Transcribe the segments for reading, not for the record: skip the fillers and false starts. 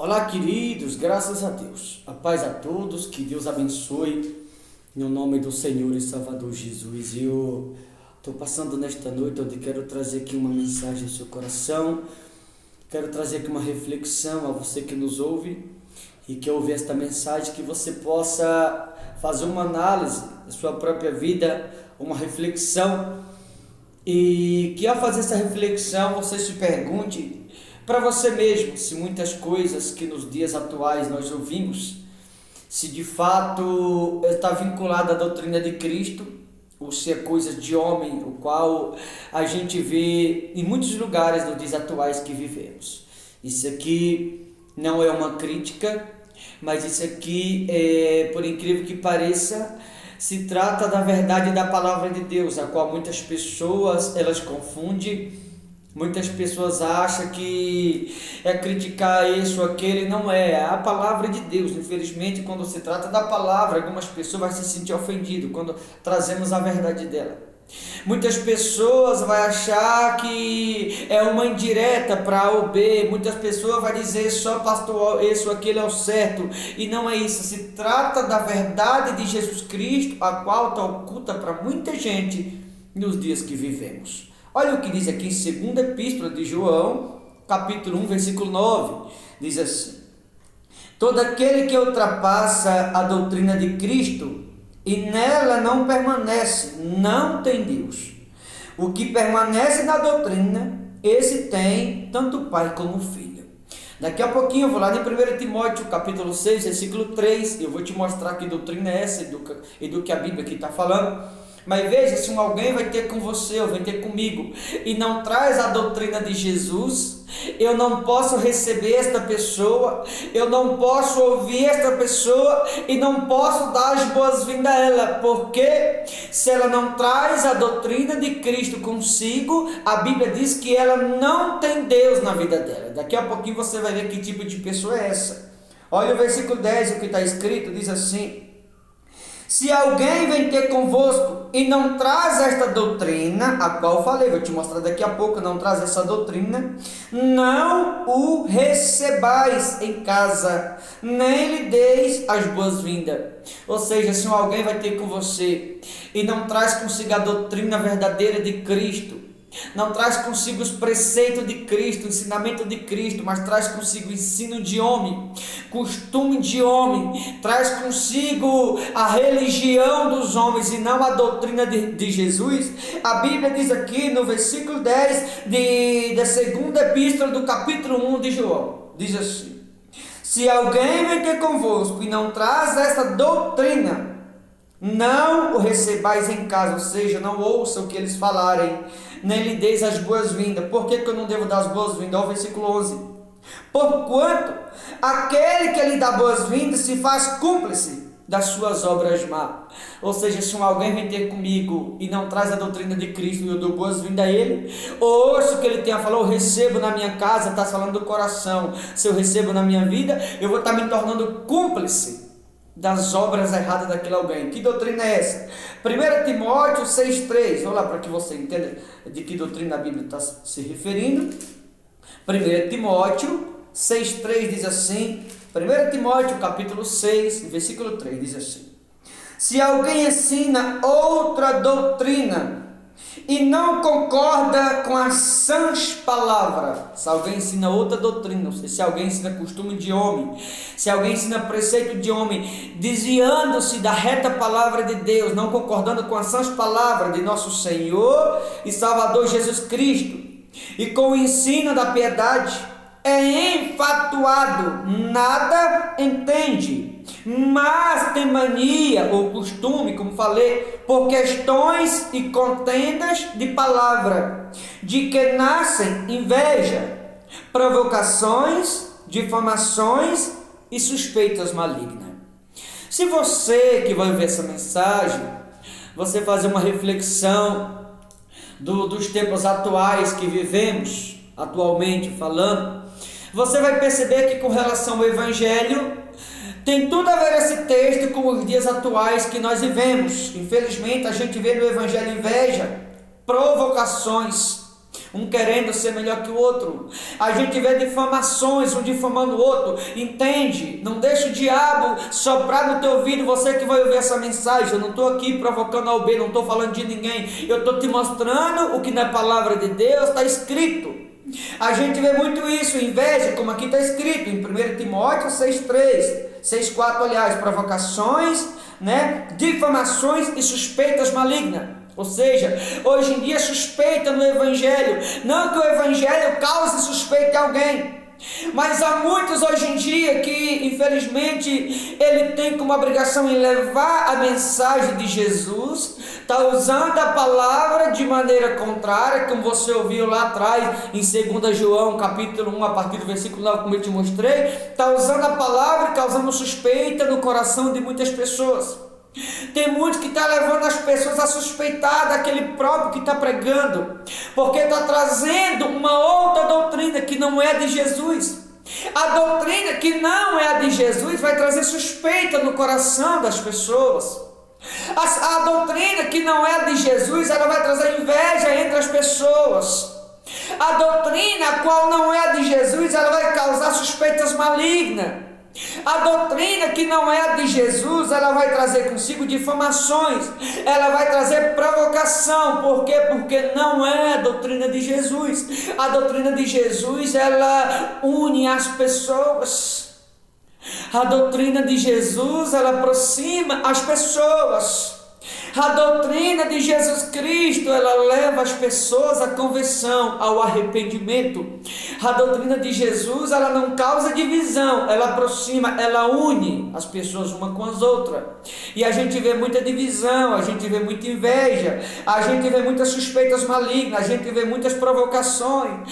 Olá, queridos, graças a Deus. A paz a todos, que Deus abençoe, no nome do Senhor e Salvador Jesus. Eu estou passando nesta noite onde quero trazer aqui uma mensagem ao seu coração, quero trazer aqui uma reflexão a você que nos ouve e que ouve esta mensagem, que você possa fazer uma análise da sua própria vida, uma reflexão, e que ao fazer essa reflexão você se pergunte para você mesmo se muitas coisas que nos dias atuais nós ouvimos, se de fato está vinculada à doutrina de Cristo, ou se é coisa de homem, o qual a gente vê em muitos lugares nos dias atuais que vivemos. Isso aqui não é uma crítica, mas isso aqui, por incrível que pareça, se trata da verdade da palavra de Deus, a qual muitas pessoas elas confundem. Muitas pessoas acham que é criticar isso ou aquele, não é a palavra de Deus. Infelizmente, quando se trata da palavra, algumas pessoas vão se sentir ofendidas quando trazemos a verdade dela. Muitas pessoas vão achar que é uma indireta para A ou B, muitas pessoas vão dizer só pastor, isso ou aquele é o certo, e não é isso. Se trata da verdade de Jesus Cristo, a qual está oculta para muita gente nos dias que vivemos. Olha o que diz aqui em 2ª Epístola de João, capítulo 1, versículo 9, diz assim: todo aquele que ultrapassa a doutrina de Cristo e nela não permanece, não tem Deus. O que permanece na doutrina, esse tem tanto o Pai como o Filho. Daqui a pouquinho eu vou lá em 1 Timóteo, capítulo 6, versículo 3, eu vou te mostrar que doutrina é essa e do que a Bíblia aqui está falando. Mas veja, se alguém vai ter com você ou vai ter comigo e não traz a doutrina de Jesus, eu não posso receber esta pessoa, eu não posso ouvir esta pessoa e não posso dar as boas-vindas a ela, porque se ela não traz a doutrina de Cristo consigo, a Bíblia diz que ela não tem Deus na vida dela. Daqui a pouquinho você vai ver que tipo de pessoa é essa. Olha o versículo 10, o que está escrito, diz assim: se alguém vem ter convosco e não traz esta doutrina, a qual eu falei, vou te mostrar daqui a pouco, não traz essa doutrina, não o recebais em casa, nem lhe deis as boas-vindas. Ou seja, se alguém vai ter com você e não traz consigo a doutrina verdadeira de Cristo, não traz consigo os preceitos de Cristo, o ensinamento de Cristo, mas traz consigo o ensino de homem, costume de homem, traz consigo a religião dos homens e não a doutrina de Jesus. A Bíblia diz aqui no versículo 10 da 2ª Epístola do capítulo 1 de João, diz assim: se alguém vem ter convosco e não traz essa doutrina, não o recebais em casa, ou seja, não ouça o que eles falarem, nem lhe deis as boas-vindas. Por que eu não devo dar as boas-vindas? Ao versículo 11: porquanto aquele que lhe dá boas-vindas se faz cúmplice das suas obras más. Ou seja, se alguém vem ter comigo e não traz a doutrina de Cristo e eu dou boas-vindas a ele, ou ouço o que ele tem a falar, eu recebo na minha casa, está falando do coração, se eu recebo na minha vida, eu vou estar me tornando cúmplice das obras erradas daquele alguém. Que doutrina é essa? 1 Timóteo 6,3, vou lá para que você entenda de que doutrina a Bíblia está se referindo. 1 Timóteo 6,3 diz assim, 1 Timóteo capítulo 6, versículo 3, diz assim: se alguém ensina outra doutrina e não concorda com as sãs palavras, se alguém ensina outra doutrina, se alguém ensina costume de homem, se alguém ensina preceito de homem, desviando-se da reta palavra de Deus, não concordando com as sãs palavras de nosso Senhor e Salvador Jesus Cristo, e com o ensino da piedade, é enfatuado, nada entende, mas tem mania ou costume, como falei, por questões e contendas de palavra, de que nascem inveja, provocações, difamações e suspeitas malignas. Se você que vai ver essa mensagem, você fazer uma reflexão dos tempos atuais que vivemos, atualmente falando, você vai perceber que com relação ao Evangelho, tem tudo a ver esse texto com os dias atuais que nós vivemos. Infelizmente, a gente vê no Evangelho inveja, provocações, um querendo ser melhor que o outro. A gente vê difamações, um difamando o outro. Entende? Não deixa o diabo soprar no teu ouvido, você que vai ouvir essa mensagem. Eu não estou aqui provocando ao bem, não estou falando de ninguém. Eu estou te mostrando o que na palavra de Deus está escrito. A gente vê muito isso, inveja, como aqui está escrito em 1 Timóteo 6,3, 6,4, aliás, provocações, difamações e suspeitas malignas. Ou seja, hoje em dia suspeita no Evangelho, não que o Evangelho cause suspeita a alguém, mas há muitos hoje em dia que infelizmente ele tem como obrigação em levar a mensagem de Jesus, está usando a palavra de maneira contrária, como você ouviu lá atrás em 2 João capítulo 1, a partir do versículo 9, como eu te mostrei, está usando a palavra e causando suspeita no coração de muitas pessoas. Tem muitos que estão levando as pessoas a suspeitar daquele próprio que está pregando, porque está trazendo uma outra doutrina que não é de Jesus. A doutrina que não é a de Jesus vai trazer suspeita no coração das pessoas. A doutrina que não é a de Jesus, ela vai trazer inveja entre as pessoas. A doutrina a qual não é a de Jesus, ela vai causar suspeitas malignas. A doutrina que não é a de Jesus, ela vai trazer consigo difamações, ela vai trazer provocação. Por quê? Porque não é a doutrina de Jesus. A doutrina de Jesus, ela une as pessoas. A doutrina de Jesus, ela aproxima as pessoas. A doutrina de Jesus Cristo, ela leva as pessoas à conversão, ao arrependimento. A doutrina de Jesus, ela não causa divisão, ela aproxima, ela une as pessoas uma com as outras. E a gente vê muita divisão, a gente vê muita inveja, a gente vê muitas suspeitas malignas, a gente vê muitas provocações.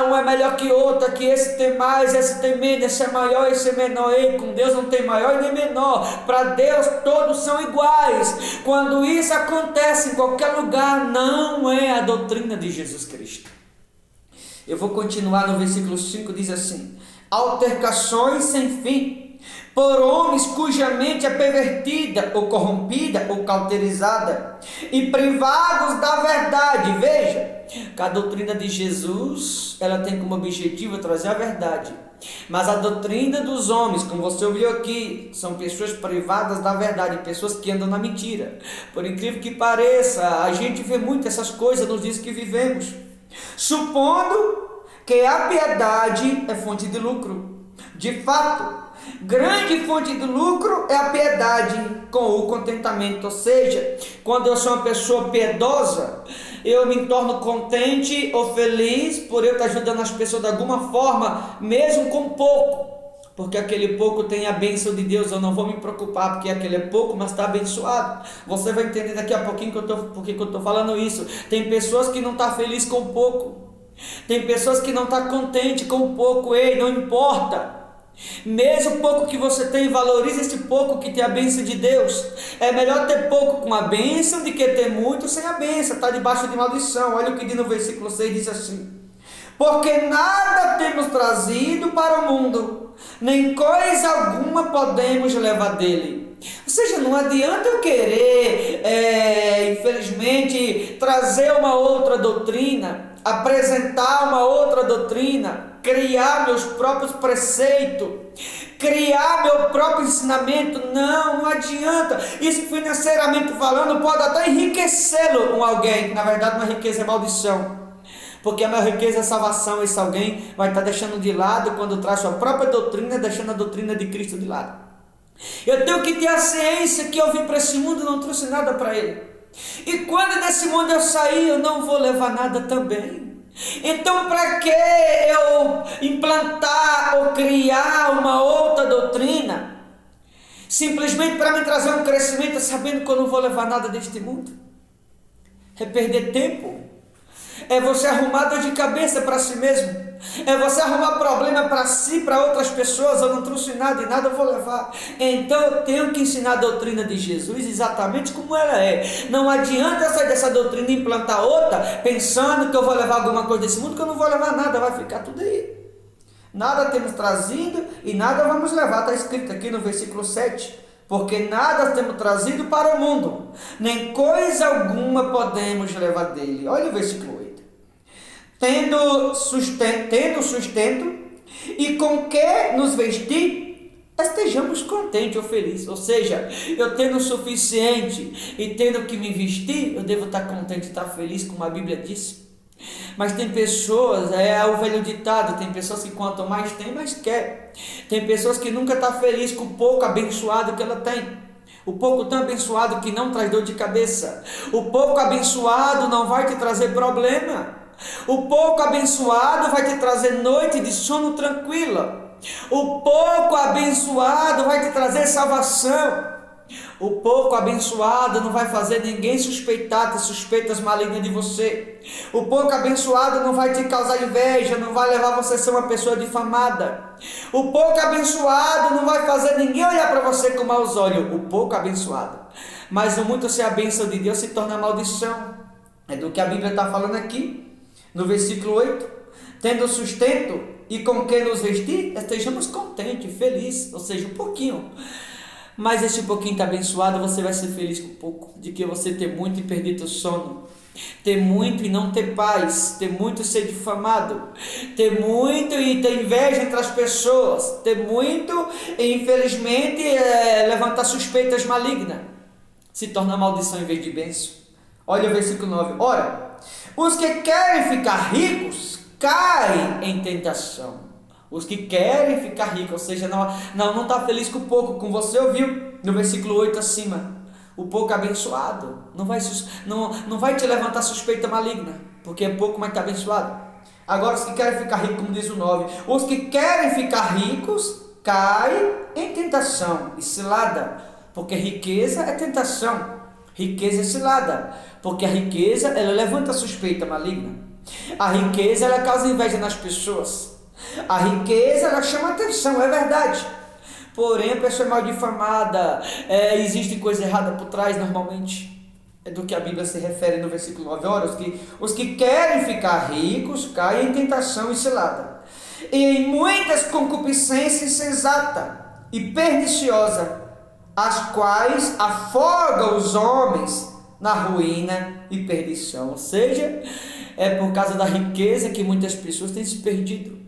Um é melhor que outro, que esse tem mais, esse tem menos, esse é maior, esse é menor. Ei, com Deus não tem maior e nem menor. Para Deus todos são iguais. Quando isso acontece em qualquer lugar, não é a doutrina de Jesus Cristo. Eu vou continuar no versículo 5, diz assim: altercações sem fim, por homens cuja mente é pervertida, ou corrompida, ou cauterizada, e privados da verdade. Veja, que a doutrina de Jesus, ela tem como objetivo trazer a verdade. Mas a doutrina dos homens, como você ouviu aqui, são pessoas privadas da verdade, pessoas que andam na mentira. Por incrível que pareça, a gente vê muito essas coisas nos dias que vivemos, supondo que a piedade é fonte de lucro. De fato, grande fonte de lucro é a piedade com o contentamento. Ou seja, quando eu sou uma pessoa piedosa, eu me torno contente ou feliz por eu estar ajudando as pessoas de alguma forma, mesmo com pouco, porque aquele pouco tem a bênção de Deus. Eu não vou me preocupar porque aquele é pouco, mas está abençoado. Você vai entender daqui a pouquinho por que eu estou falando isso. Tem pessoas que não estão felizes com pouco, tem pessoas que não estão contentes com pouco. Ei, não importa. Mesmo o pouco que você tem, valorize esse pouco que tem a bênção de Deus. É melhor ter pouco com a bênção do que ter muito sem a bênção, está debaixo de maldição. Olha o que diz no versículo 6, diz assim: porque nada temos trazido para o mundo, nem coisa alguma podemos levar dele. Ou seja, não adianta eu querer, infelizmente, trazer uma outra doutrina, apresentar uma outra doutrina, criar meus próprios preceitos, criar meu próprio ensinamento. Não adianta. Isso, financeiramente falando, pode até enriquecê-lo com alguém. Na verdade, não é riqueza, é maldição. Porque a minha riqueza é salvação. Esse alguém vai estar deixando de lado, quando traz sua própria doutrina, deixando a doutrina de Cristo de lado. Eu tenho que ter a ciência que eu vim para esse mundo e não trouxe nada para ele. E quando desse mundo eu sair, eu não vou levar nada também. Então, para que eu implantar ou criar uma outra doutrina, simplesmente para me trazer um crescimento, sabendo que eu não vou levar nada deste mundo? É perder tempo. É você arrumar dor de cabeça para si mesmo. É você arrumar problema para si, para outras pessoas. Eu não trouxe nada e nada eu vou levar. Então eu tenho que ensinar a doutrina de Jesus exatamente como ela é. Não adianta eu sair dessa doutrina e implantar outra, pensando que eu vou levar alguma coisa desse mundo, que eu não vou levar nada, vai ficar tudo aí. Nada temos trazido e nada vamos levar. Está escrito aqui no versículo 7. Porque nada temos trazido para o mundo, nem coisa alguma podemos levar dele. Olha o versículo 8. tendo sustento e com que nos vestir, estejamos contentes ou felizes. Ou seja, eu tendo o suficiente e tendo que me vestir, eu devo estar contente, estar feliz, como a Bíblia diz. Mas tem pessoas, é o velho ditado, tem pessoas que quanto mais tem, mais quer. Tem pessoas que nunca estão felizes com o pouco abençoado que ela tem. O pouco tão abençoado que não traz dor de cabeça. O pouco abençoado não vai te trazer problema. O pouco abençoado vai te trazer noite de sono tranquila. O pouco abençoado vai te trazer salvação. O pouco abençoado não vai fazer ninguém suspeitar, ter suspeitas malignas de você. O pouco abençoado não vai te causar inveja, não vai levar você a ser uma pessoa difamada. O pouco abençoado não vai fazer ninguém olhar para você com maus olhos. O pouco abençoado. Mas o muito ser a bênção de Deus se torna maldição. É do que a Bíblia está falando aqui, no versículo 8. Tendo sustento e com que nos vestir, estejamos contentes, felizes, ou seja, um pouquinho. Mas esse pouquinho está abençoado, você vai ser feliz com pouco. De que você ter muito e perder teu sono. Ter muito e não ter paz. Ter muito e ser difamado. Ter muito e ter inveja entre as pessoas. Ter muito e infelizmente levantar suspeitas malignas. Se torna maldição em vez de bênção. Olha o versículo 9. Ora, os que querem ficar ricos caem em tentação. Os que querem ficar ricos, ou seja, não está feliz com o pouco, como você ouviu no versículo 8 acima. O pouco abençoado não vai te levantar suspeita maligna, porque é pouco, mas está abençoado. Agora os que querem ficar ricos, como diz o 9, os que querem ficar ricos caem em tentação e cilada, porque riqueza é tentação, riqueza é cilada, porque a riqueza ela levanta suspeita maligna, a riqueza ela causa inveja nas pessoas. A riqueza, ela chama atenção, é verdade. Porém, a pessoa é mal difamada, existe coisa errada por trás normalmente. É do que a Bíblia se refere no versículo 9. Ora, os que querem ficar ricos caem em tentação e cilada. E em muitas concupiscências insensata e perniciosa, as quais afogam os homens na ruína e perdição. Ou seja, é por causa da riqueza que muitas pessoas têm se perdido.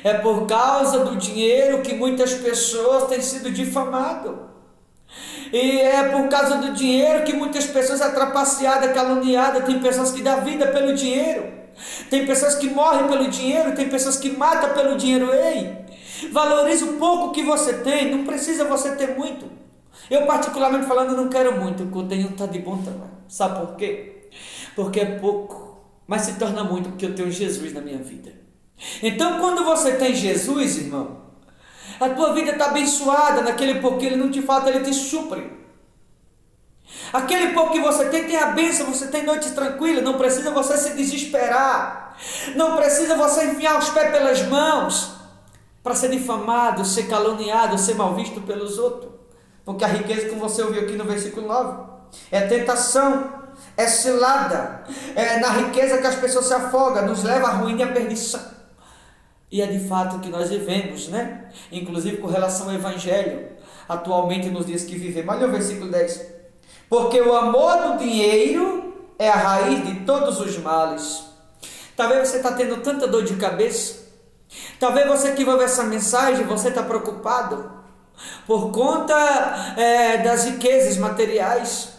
É por causa do dinheiro que muitas pessoas têm sido difamadas. E é por causa do dinheiro que muitas pessoas são trapaceadas, caluniadas. Tem pessoas que dão vida pelo dinheiro. Tem pessoas que morrem pelo dinheiro. Tem pessoas que matam pelo dinheiro. Ei, valorize o pouco que você tem. Não precisa você ter muito. Eu particularmente falando não quero muito. O que eu tenho está de bom tamanho. Sabe por quê? Porque é pouco, mas se torna muito porque eu tenho Jesus na minha vida. Então quando você tem Jesus, irmão, a tua vida está abençoada. Naquele pouco que Ele não te falta, Ele te supre. Aquele pouco que você tem a bênção, você tem noite tranquila. Não precisa você se desesperar. Não precisa você enfiar os pés pelas mãos para ser difamado, ser caluniado, ser mal visto pelos outros. Porque a riqueza, como você ouviu aqui no versículo 9, é tentação, é cilada, é na riqueza que as pessoas se afogam, nos leva à ruína e à perdição. E é de fato o que nós vivemos, né? Inclusive com relação ao Evangelho, atualmente nos dias que vivemos. Olha o versículo 10. Porque o amor do dinheiro é a raiz de todos os males. Talvez você está tendo tanta dor de cabeça. Talvez você que ouve essa mensagem, você está preocupado por conta das riquezas materiais,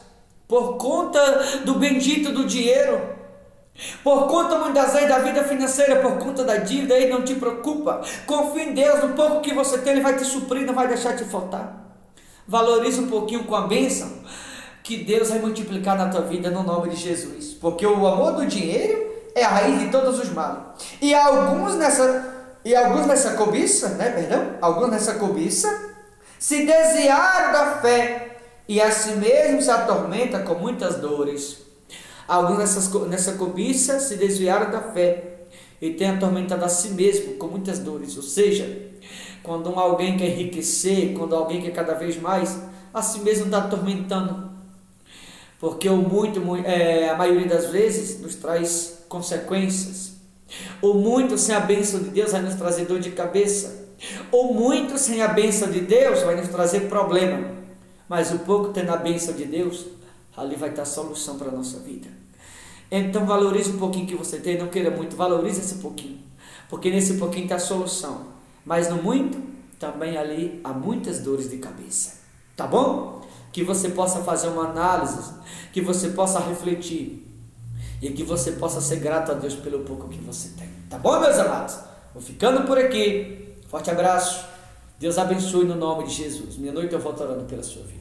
por conta do bendito do dinheiro, por conta muitas vezes da vida financeira, por conta da dívida. Aí não te preocupa, confia em Deus. No pouco que você tem, Ele vai te suprir, não vai deixar te faltar. Valorize um pouquinho com a bênção que Deus vai multiplicar na tua vida, no nome de Jesus. Porque o amor do dinheiro é a raiz de todos os males. E alguns nessa cobiça, alguns nessa cobiça se desviaram da fé e a si mesmo se atormenta com muitas dores. Alguns nessa cobiça se desviaram da fé e têm atormentado a si mesmo com muitas dores. Ou seja, quando alguém quer enriquecer, quando alguém quer cada vez mais, a si mesmo está atormentando. Porque a maioria das vezes nos traz consequências. O muito sem a bênção de Deus vai nos trazer dor de cabeça. O muito sem a bênção de Deus vai nos trazer problema. Mas o pouco tendo a bênção de Deus, ali vai estar a solução para a nossa vida. Então valorize um pouquinho que você tem, não queira muito, valorize esse pouquinho, porque nesse pouquinho está a solução, mas no muito, também ali há muitas dores de cabeça, tá bom? Que você possa fazer uma análise, que você possa refletir, e que você possa ser grato a Deus pelo pouco que você tem, tá bom, meus amados? Vou ficando por aqui, forte abraço, Deus abençoe no nome de Jesus, meia-noite eu volto orando pela sua vida.